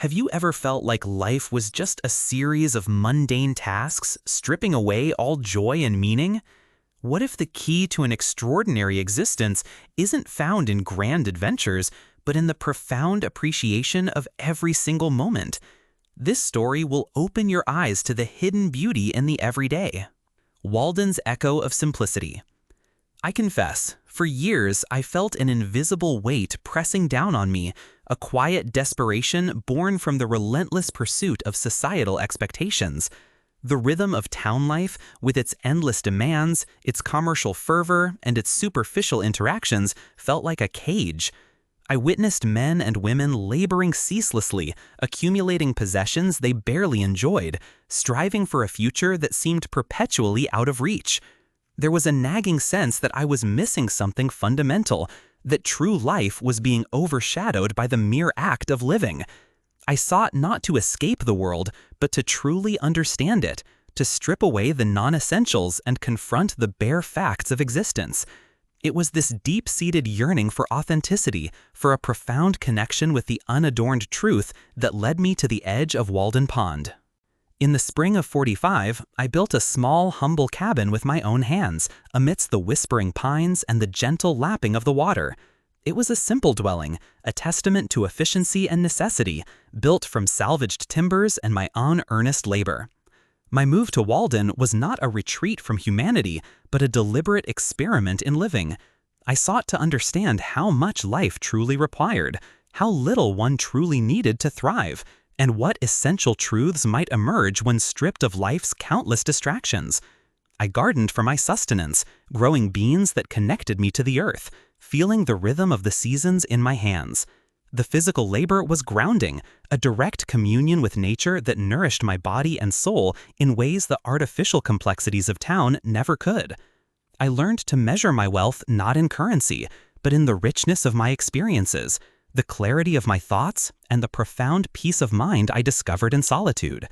Have you ever felt like life was just a series of mundane tasks, stripping away all joy and meaning? What if the key to an extraordinary existence isn't found in grand adventures, but in the profound appreciation of every single moment? This story will open your eyes to the hidden beauty in the everyday. Walden's Echo of Simplicity. I confess, for years I felt an invisible weight pressing down on me, a quiet desperation born from the relentless pursuit of societal expectations. The rhythm of town life, with its endless demands, its commercial fervor, and its superficial interactions, felt like a cage. I witnessed men and women laboring ceaselessly, accumulating possessions they barely enjoyed, striving for a future that seemed perpetually out of reach. There was a nagging sense that I was missing something fundamental, that true life was being overshadowed by the mere act of living. I sought not to escape the world, but to truly understand it, to strip away the non-essentials and confront the bare facts of existence. It was this deep-seated yearning for authenticity, for a profound connection with the unadorned truth that led me to the edge of Walden Pond. In the spring of '45, I built a small, humble cabin with my own hands, amidst the whispering pines and the gentle lapping of the water. It was a simple dwelling, a testament to efficiency and necessity, built from salvaged timbers and my own earnest labor. My move to Walden was not a retreat from humanity, but a deliberate experiment in living. I sought to understand how much life truly required, how little one truly needed to thrive, and what essential truths might emerge when stripped of life's countless distractions. I gardened for my sustenance, growing beans that connected me to the earth, feeling the rhythm of the seasons in my hands. The physical labor was grounding, a direct communion with nature that nourished my body and soul in ways the artificial complexities of town never could. I learned to measure my wealth not in currency, but in the richness of my experiences, the clarity of my thoughts, and the profound peace of mind I discovered in solitude.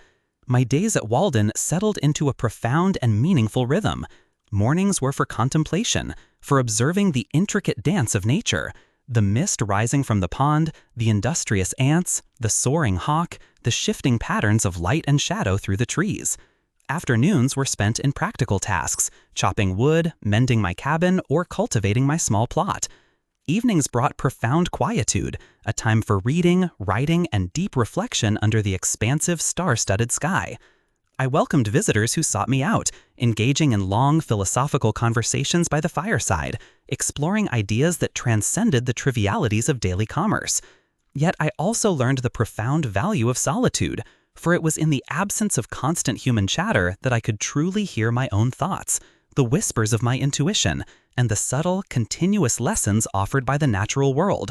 My days at Walden settled into a profound and meaningful rhythm. Mornings were for contemplation, for observing the intricate dance of nature, the mist rising from the pond, the industrious ants, the soaring hawk, the shifting patterns of light and shadow through the trees. Afternoons were spent in practical tasks, chopping wood, mending my cabin, or cultivating my small plot. Evenings brought profound quietude, a time for reading, writing, and deep reflection under the expansive star-studded sky. I welcomed visitors who sought me out, engaging in long philosophical conversations by the fireside, exploring ideas that transcended the trivialities of daily commerce. Yet I also learned the profound value of solitude, for it was in the absence of constant human chatter that I could truly hear my own thoughts, the whispers of my intuition, and the subtle, continuous lessons offered by the natural world.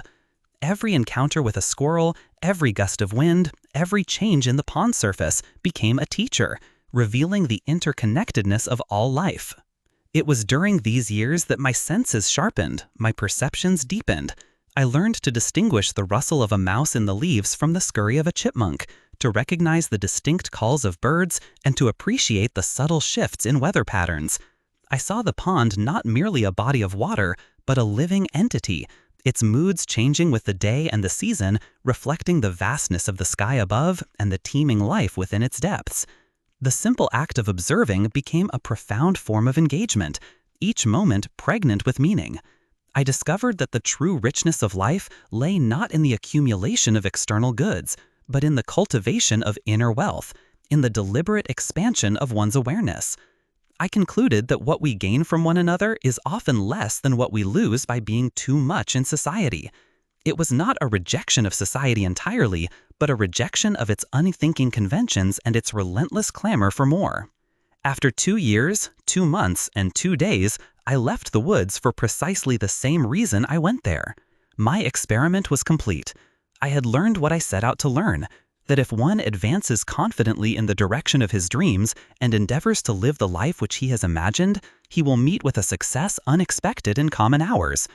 Every encounter with a squirrel, every gust of wind, every change in the pond surface became a teacher, revealing the interconnectedness of all life. It was during these years that my senses sharpened, my perceptions deepened. I learned to distinguish the rustle of a mouse in the leaves from the scurry of a chipmunk, to recognize the distinct calls of birds, and to appreciate the subtle shifts in weather patterns. I saw the pond not merely a body of water, but a living entity, its moods changing with the day and the season, reflecting the vastness of the sky above and the teeming life within its depths. The simple act of observing became a profound form of engagement, each moment pregnant with meaning. I discovered that the true richness of life lay not in the accumulation of external goods, but in the cultivation of inner wealth, in the deliberate expansion of one's awareness. I concluded that what we gain from one another is often less than what we lose by being too much in society. It was not a rejection of society entirely, but a rejection of its unthinking conventions and its relentless clamor for more. After 2 years, 2 months, and 2 days, I left the woods for precisely the same reason I went there. My experiment was complete. I had learned what I set out to learn, that if one advances confidently in the direction of his dreams and endeavors to live the life which he has imagined, he will meet with a success unexpected in common hours.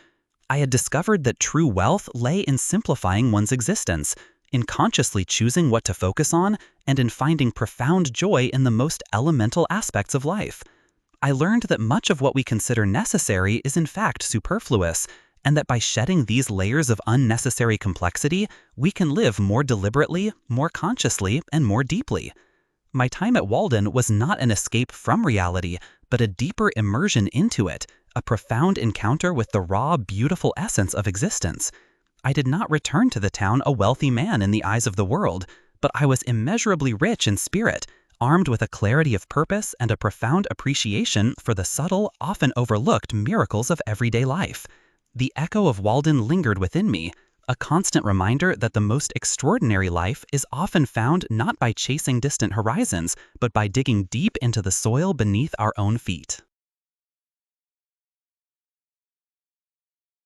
I had discovered that true wealth lay in simplifying one's existence, in consciously choosing what to focus on, and in finding profound joy in the most elemental aspects of life. I learned that much of what we consider necessary is in fact superfluous, and that by shedding these layers of unnecessary complexity, we can live more deliberately, more consciously, and more deeply. My time at Walden was not an escape from reality, but a deeper immersion into it, a profound encounter with the raw, beautiful essence of existence. I did not return to the town a wealthy man in the eyes of the world, but I was immeasurably rich in spirit, armed with a clarity of purpose and a profound appreciation for the subtle, often overlooked miracles of everyday life. The echo of Walden lingered within me, a constant reminder that the most extraordinary life is often found not by chasing distant horizons, but by digging deep into the soil beneath our own feet.